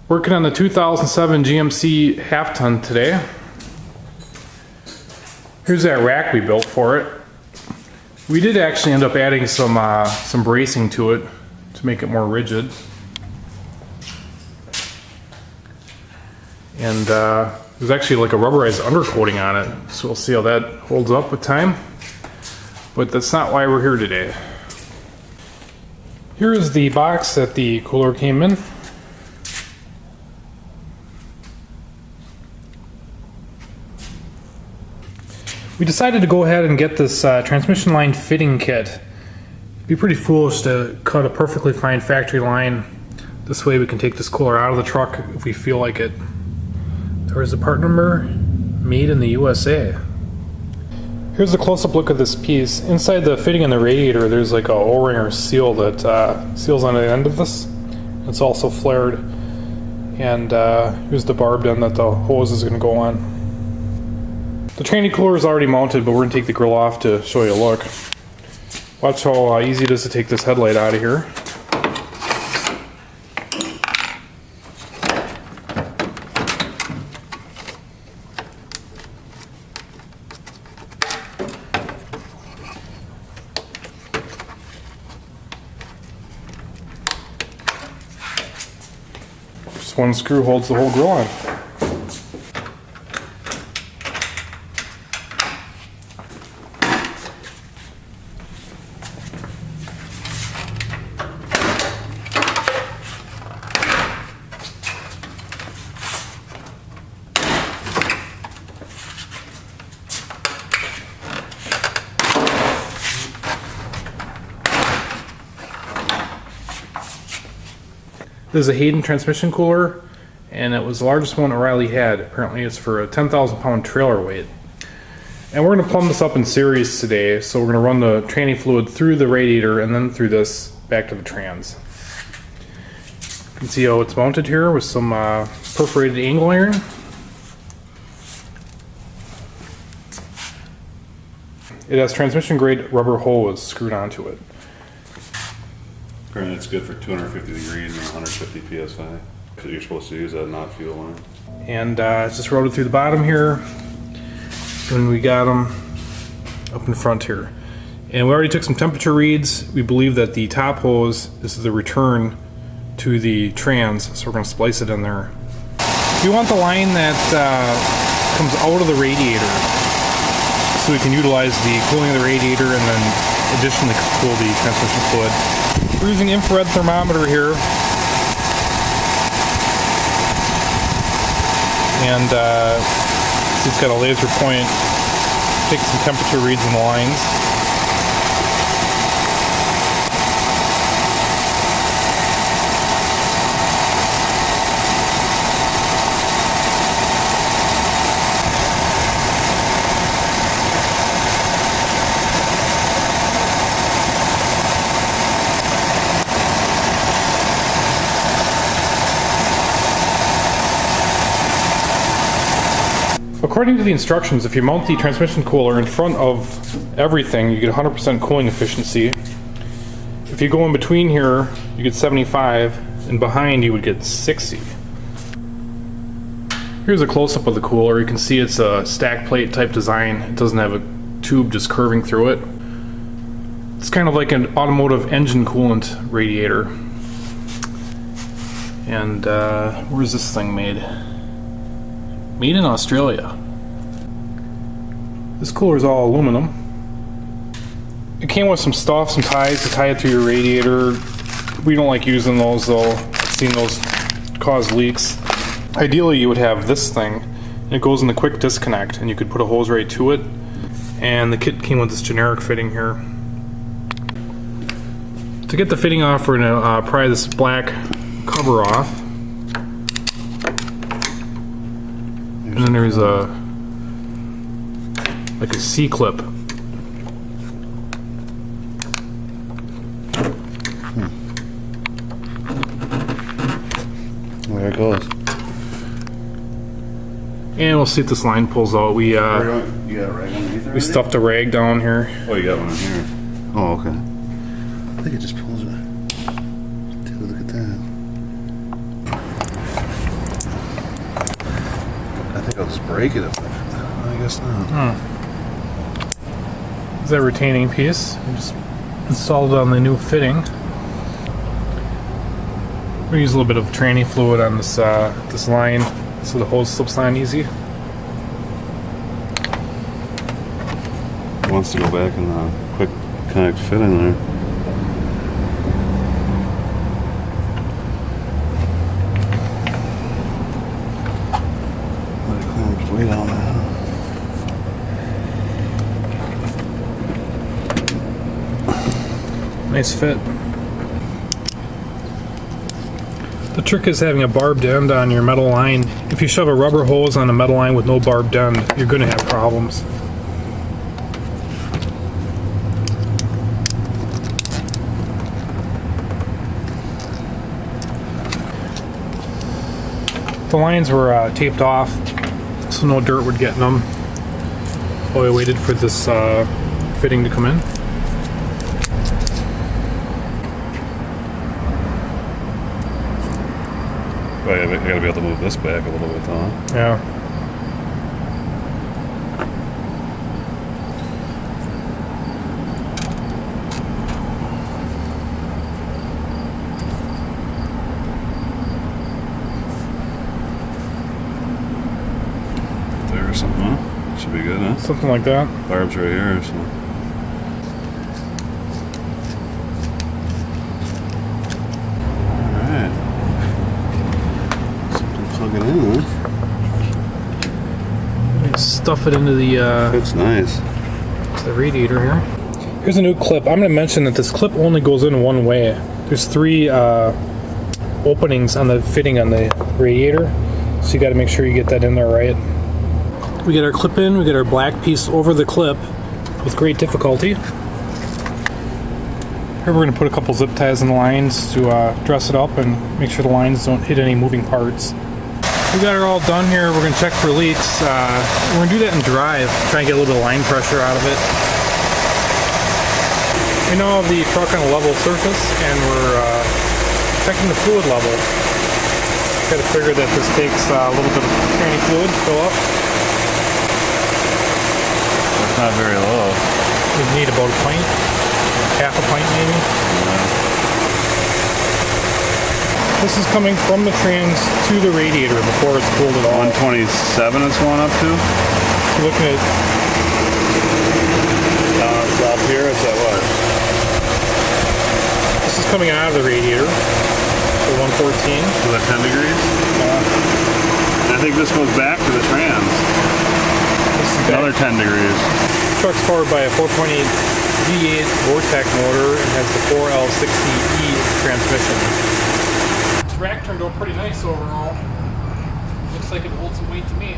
Working on the 2007 GMC half-ton today. Here's that rack we built for it. We did actually end up adding some bracing to it to make it more rigid. And there's actually like a rubberized undercoating on it, so we'll see how that holds up with time. But that's not why we're here today. Here is the box that the cooler came in. We decided to go ahead and get this transmission line fitting kit. It'd be pretty foolish to cut a perfectly fine factory line. This way we can take this cooler out of the truck if we feel like it. There's the part number, made in the USA. Here's a close-up look at this piece. Inside the fitting in the radiator, there's like a O-ring or seal that seals on the end of this. It's also flared. And here's the barbed end that the hose is going to go on. The tranny cooler is already mounted, but we're going to take the grill off to show you a look. Watch how easy it is to take this headlight out of here. Just one screw holds the whole grill on. This is a Hayden transmission cooler, and it was the largest one O'Reilly had. Apparently it's for a 10,000 pound trailer weight. And we're going to plumb this up in series today, so we're going to run the tranny fluid through the radiator and then through this back to the trans. You can see how it's mounted here with some perforated angle iron. It has transmission grade rubber hose screwed onto it. Apparently it's good for 250 degrees and 150 psi. Because you're supposed to use that not fuel line. And it's just routed through the bottom here. And we got them up in front here. And we already took some temperature reads. We believe that the top hose is the return to the trans, so we're going to splice it in there. We want the line that comes out of the radiator, so we can utilize the cooling of the radiator and then additionally cool the transmission fluid. We're using infrared thermometer here, and it's got a laser point. Take some temperature reads in the lines. According to the instructions, if you mount the transmission cooler in front of everything, you get 100% cooling efficiency. If you go in between here, you get 75, and behind you would get 60. Here's a close-up of the cooler. You can see it's a stack plate type design. It doesn't have a tube just curving through it. It's kind of like an automotive engine coolant radiator. And where's this thing made? Made in Australia. This cooler is all aluminum. It came with some stuff, some ties to tie it to your radiator. We don't like using those though. I've seen those cause leaks. Ideally you would have this thing, and it goes in the quick disconnect, and you could put a hose right to it. And the kit came with this generic fitting here. To get the fitting off, we're going to pry this black cover off. And then there's like a C-clip. There it goes. And we'll see if this line pulls out. We you got a rag underneath there? We stuffed a rag down here. Oh, you got one in here. Oh, okay. I think it just pulls it. Take a look at that. I'll just break it if I guess not. Is that retaining piece? We just installed it on the new fitting. We use a little bit of tranny fluid on this this line so the hose slips on easy. It wants to go back and quick connect fit in there. Let it clamp way down there. Nice fit. The trick is having a barbed end on your metal line. If you shove a rubber hose on a metal line with no barbed end, you're going to have problems. The lines were taped off so no dirt would get in them while we waited for this fitting to come in. I gotta be able to move this back a little bit, huh? Yeah. There or something, huh? Should be good, huh? Something like that. Barb's right here, so. Alright. Something to plug it in, huh? Stuff it into the That's nice. to the radiator here. Here's a new clip. I'm going to mention that this clip only goes in one way. There's 3 openings on the fitting on the radiator, so you got to make sure you get that in there right. We get our clip in, we get our black piece over the clip with great difficulty. Here we're going to put a couple zip ties in the lines to dress it up and make sure the lines don't hit any moving parts. We got it all done here. We're going to check for leaks. We're going to do that in drive, try and get a little bit of line pressure out of it. We now have the truck on a level surface and we're checking the fluid level. Got to figure that this takes a little bit of tranny fluid to fill up. It's not very low. We need about a pint, half a pint maybe. Yeah. This is coming from the trans to the radiator before it's cooled at all. 127 it's going up to? You're looking at Up here, is that what? this is coming out of the radiator, so 114. So that 10 degrees? And I think this goes back to the trans. This is Another 10 degrees. The truck's powered by a 4.8 V8 Vortec motor and has the 4L60E transmission. This rack turned out pretty nice overall. Looks like it holds some weight to me.